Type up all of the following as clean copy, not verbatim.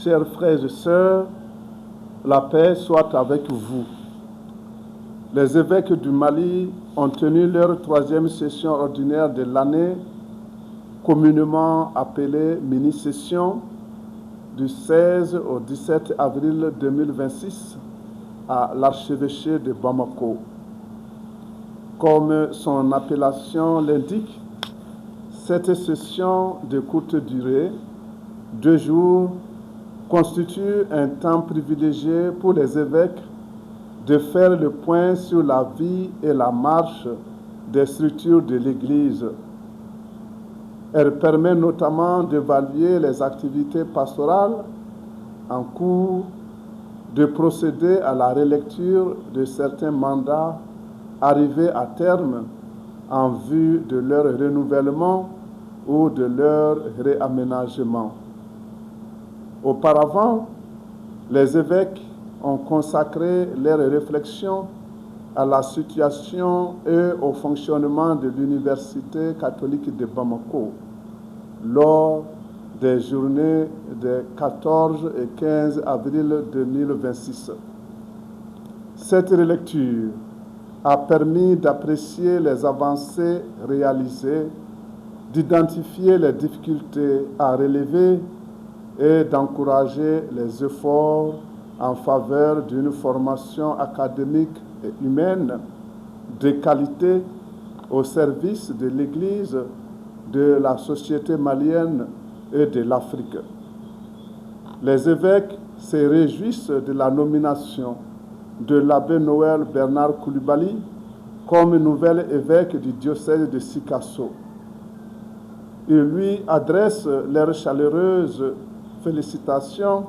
Chers frères et sœurs, la paix soit avec vous. Les évêques du Mali ont tenu leur 3e session ordinaire de l'année, communément appelée mini-session, du 16 au 17 avril 2026 à l'archevêché de Bamako. Comme son appellation l'indique, cette session de courte durée, 2 jours, constitue un temps privilégié pour les évêques de faire le point sur la vie et la marche des structures de l'Église. Elle permet notamment d'évaluer les activités pastorales en cours, de procéder à la relecture de certains mandats arrivés à terme en vue de leur renouvellement ou de leur réaménagement. Auparavant, les évêques ont consacré leurs réflexions à la situation et au fonctionnement de l'Université catholique de Bamako lors des journées des 14 et 15 avril 2026. Cette relecture a permis d'apprécier les avancées réalisées, d'identifier les difficultés à relever et d'encourager les efforts en faveur d'une formation académique et humaine de qualité au service de l'Église, de la société malienne et de l'Afrique. Les évêques se réjouissent de la nomination de l'abbé Noël Bernard Coulibaly comme nouvel évêque du diocèse de Sikasso. Ils lui adressent leurs chaleureuses félicitations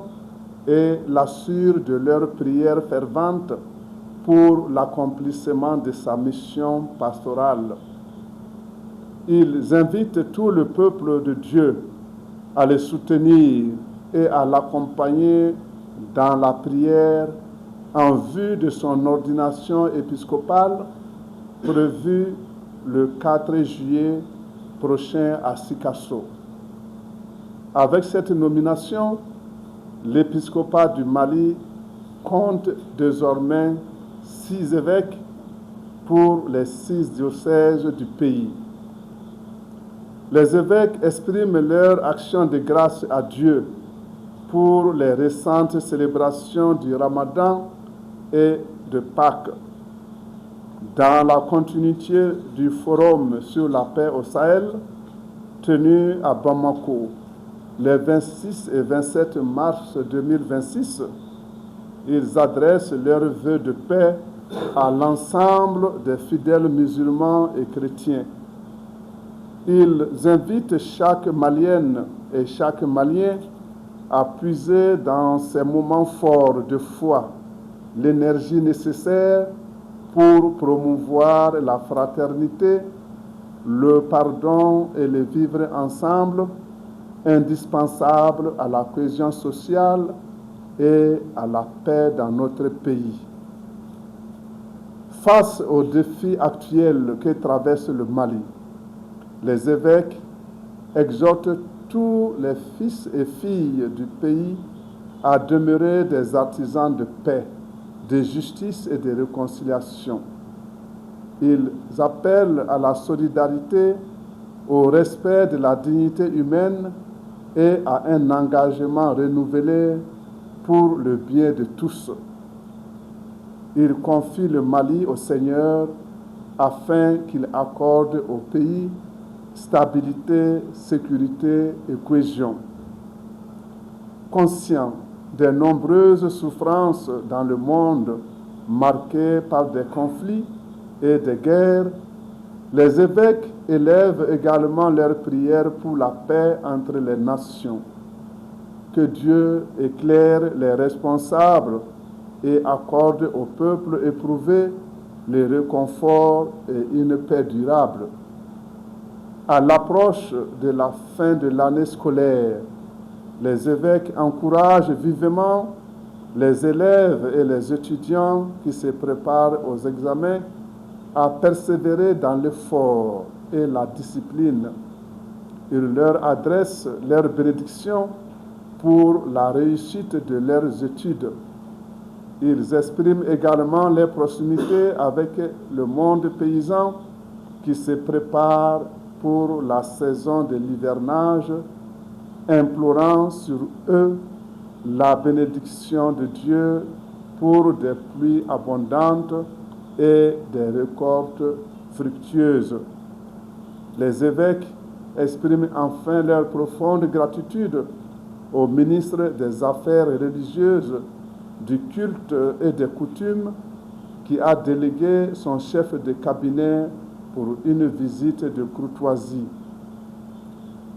et l'assurent de leurs prières ferventes pour l'accomplissement de sa mission pastorale. Ils invitent tout le peuple de Dieu à le soutenir et à l'accompagner dans la prière en vue de son ordination épiscopale prévue le 4 juillet prochain à Sikasso. Avec cette nomination, l'épiscopat du Mali compte désormais 6 évêques pour les 6 diocèses du pays. Les évêques expriment leur action de grâce à Dieu pour les récentes célébrations du Ramadan et de Pâques. Dans la continuité du forum sur la paix au Sahel, tenu à Bamako les 26 et 27 mars 2026, ils adressent leurs vœux de paix à l'ensemble des fidèles musulmans et chrétiens. Ils invitent chaque Malienne et chaque Malien à puiser dans ces moments forts de foi l'énergie nécessaire pour promouvoir la fraternité, le pardon et le vivre ensemble, indispensable à la cohésion sociale et à la paix dans notre pays. Face aux défis actuels que traverse le Mali, les évêques exhortent tous les fils et filles du pays à demeurer des artisans de paix, de justice et de réconciliation. Ils appellent à la solidarité, au respect de la dignité humaine et à un engagement renouvelé pour le bien de tous. Ils confient le Mali au Seigneur afin qu'il accorde au pays stabilité, sécurité et cohésion. Conscients des nombreuses souffrances dans le monde marquées par des conflits et des guerres, les évêques élèvent également leurs prières pour la paix entre les nations. Que Dieu éclaire les responsables et accorde au peuple éprouvé le réconfort et une paix durable. À l'approche de la fin de l'année scolaire, les évêques encouragent vivement les élèves et les étudiants qui se préparent aux examens à persévérer dans l'effort et la discipline. Ils leur adressent leurs bénédictions pour la réussite de leurs études. Ils expriment également leur proximité avec le monde paysan qui se prépare pour la saison de l'hivernage, implorant sur eux la bénédiction de Dieu pour des pluies abondantes et des récoltes fructueuses. Les évêques expriment enfin leur profonde gratitude au ministre des Affaires religieuses, du culte et des coutumes qui a délégué son chef de cabinet pour une visite de courtoisie.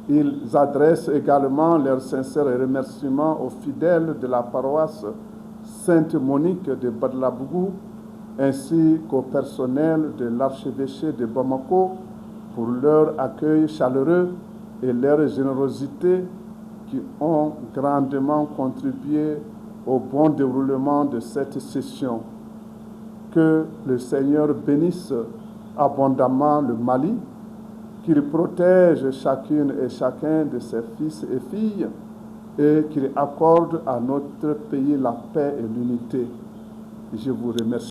Ils adressent également leurs sincères remerciements aux fidèles de la paroisse Sainte-Monique de Badlabougou ainsi qu'au personnel de l'archevêché de Bamako pour leur accueil chaleureux et leur générosité qui ont grandement contribué au bon déroulement de cette session. Que le Seigneur bénisse abondamment le Mali, qu'il protège chacune et chacun de ses fils et filles et qu'il accorde à notre pays la paix et l'unité. Je vous remercie.